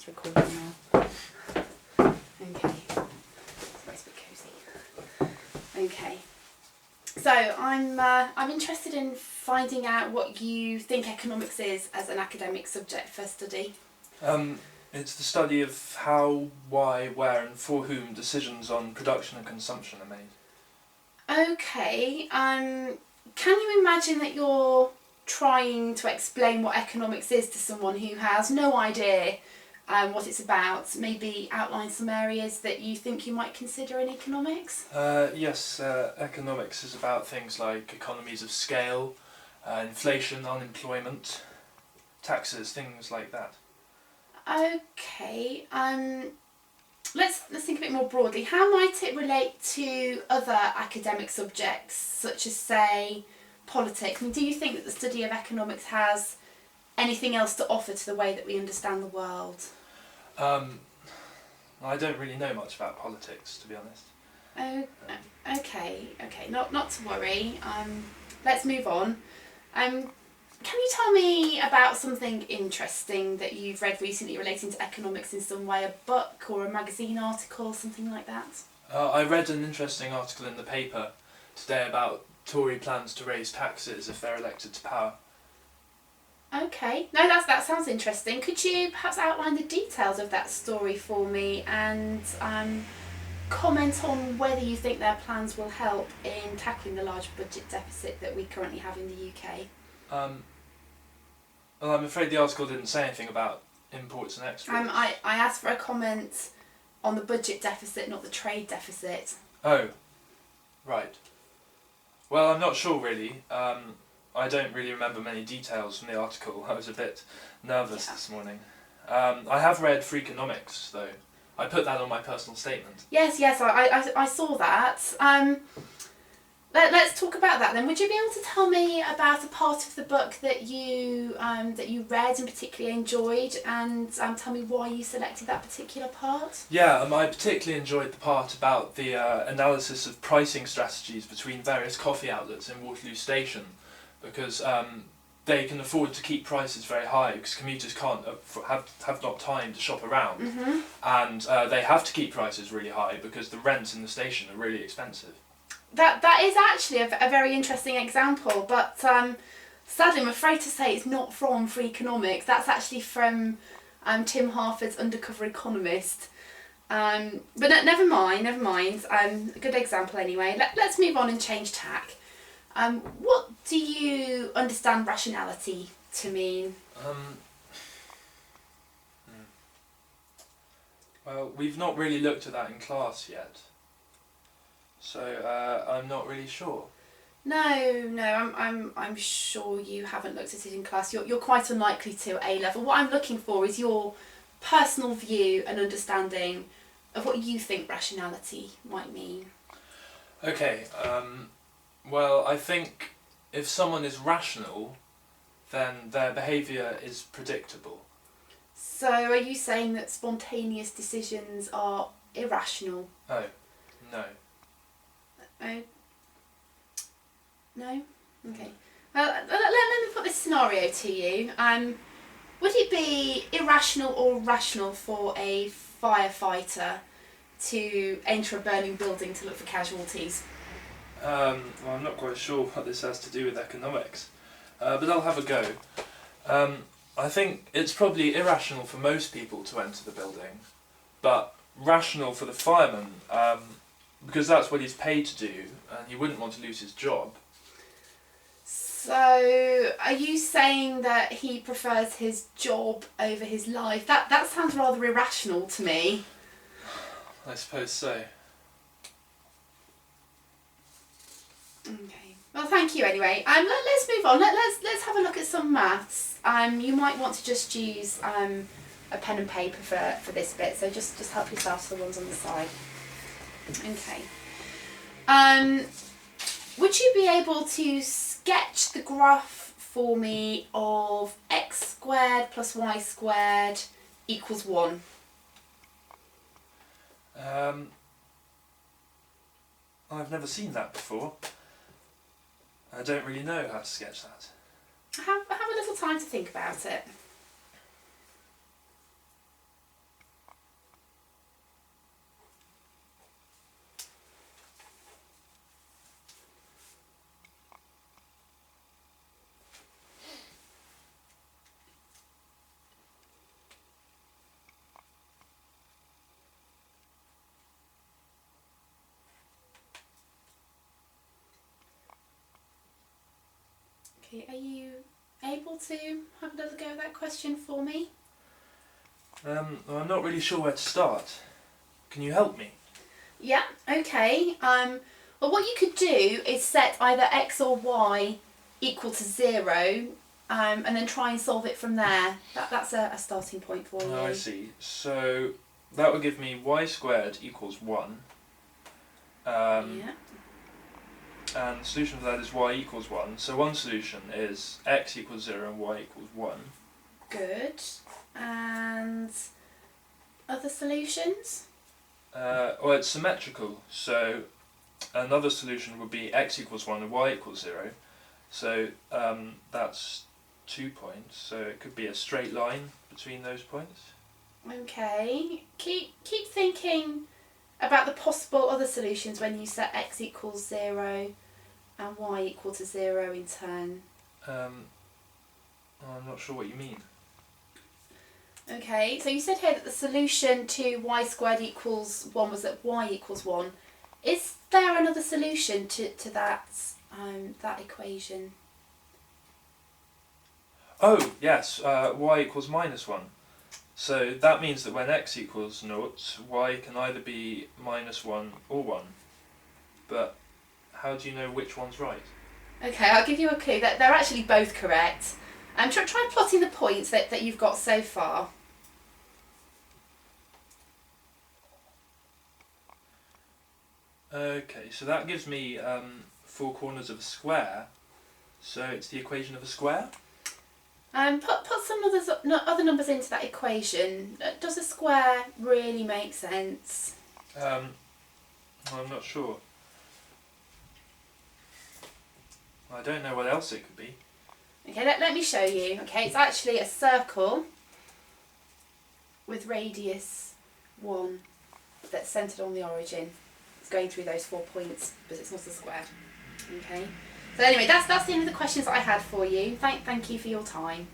It's recording now. Okay. It's a bit cosy. Okay. So I'm interested in finding out what you think economics is as an academic subject for study. It's the study of how, why, where and for whom decisions on production and consumption are made. Okay. Can you imagine that you're trying to explain what economics is to someone who has no idea what it's about? Maybe outline some areas that you think you might consider in economics? Yes, economics is about things like economies of scale, inflation, unemployment, taxes, things like that. Okay. Let's think a bit more broadly. How might it relate to other academic subjects, such as, say, politics? And do you think that the study of economics has anything else to offer to the way that we understand the world? I don't really know much about politics, to be honest. Oh, okay. Not to worry. Let's move on. Can you tell me about something interesting that you've read recently relating to economics in some way? A book or a magazine article, something like that? I read an interesting article in the paper today about Tory plans to raise taxes if they're elected to power. Okay, no, that sounds interesting. Could you perhaps outline the details of that story for me and comment on whether you think their plans will help in tackling the large budget deficit that we currently have in the UK? Well, I'm afraid the article didn't say anything about imports and exports. I asked for a comment on the budget deficit, not the trade deficit. Oh, right. Well, I'm not sure really. I don't really remember many details from the article. I was a bit nervous this morning. I have read Freakonomics though. I put that on my personal statement. Yes, I saw that. Let's talk about that then. Would you be able to tell me about a part of the book that you read and particularly enjoyed, and tell me why you selected that particular part? Yeah, I particularly enjoyed the part about the analysis of pricing strategies between various coffee outlets in Waterloo Station, because they can afford to keep prices very high because commuters can't have not time to shop around, and they have to keep prices really high because the rents in the station are really expensive. That is actually a very interesting example, but sadly I'm afraid to say it's not from Freakonomics. That's actually from Tim Harford's Undercover Economist. But never mind. A good example anyway. Let's move on and change tack. What do you understand rationality to mean? Well, we've not really looked at that in class yet. So I'm not really sure. No, I'm sure you haven't looked at it in class. You're quite unlikely to at A level. What I'm looking for is your personal view and understanding of what you think rationality might mean. Okay. Well, I think if someone is rational, then their behaviour is predictable. So are you saying that spontaneous decisions are irrational? Oh, no. Oh. No? Okay. Well, let me put this scenario to you. Would it be irrational or rational for a firefighter to enter a burning building to look for casualties? Well, I'm not quite sure what this has to do with economics, but I'll have a go. I think it's probably irrational for most people to enter the building, but rational for the fireman, because that's what he's paid to do, and he wouldn't want to lose his job. So, are you saying that he prefers his job over his life? That sounds rather irrational to me. I suppose so. Okay. Well, thank you anyway. Let's move on. Let's have a look at some maths. You might want to just use a pen and paper for this bit. So just help yourself to the ones on the side. Okay. Would you be able to sketch the graph for me of x squared plus y squared equals 1? I've never seen that before. I don't really know how to sketch that. Have a little time to think about it. Okay, are you able to have another go at that question for me? Well, I'm not really sure where to start. Can you help me? Yeah, okay. Well, what you could do is set either x or y equal to 0, and then try and solve it from there. That's a starting point for you. Oh, I see. So that would give me y squared equals 1. Yeah. And the solution for that is y equals 1. So one solution is x equals 0 and y equals 1. Good. And other solutions? Well, it's symmetrical. So another solution would be x equals 1 and y equals 0. So that's 2 points. So it could be a straight line between those points. Okay. Keep thinking about the possible other solutions when you set x equals 0 and y equal to 0 in turn. I'm not sure what you mean. Okay, so you said here that the solution to y squared equals 1 was that y equals 1. Is there another solution to that that equation? Oh, yes, y equals minus 1. So that means that when x equals 0, y can either be minus 1 or 1. But how do you know which one's right? Okay, I'll give you a clue. That they're actually both correct. Try plotting the points that you've got so far. Okay, so that gives me 4 corners of a square. So it's the equation of a square? Put some other numbers into that equation. Does a square really make sense? I'm not sure. I don't know what else it could be. Okay, let me show you. Okay, it's actually a circle with radius 1 that's centred on the origin. It's going through those 4 points, but it's not a square. Okay. So anyway, that's the end of the questions that I had for you. Thank you for your time.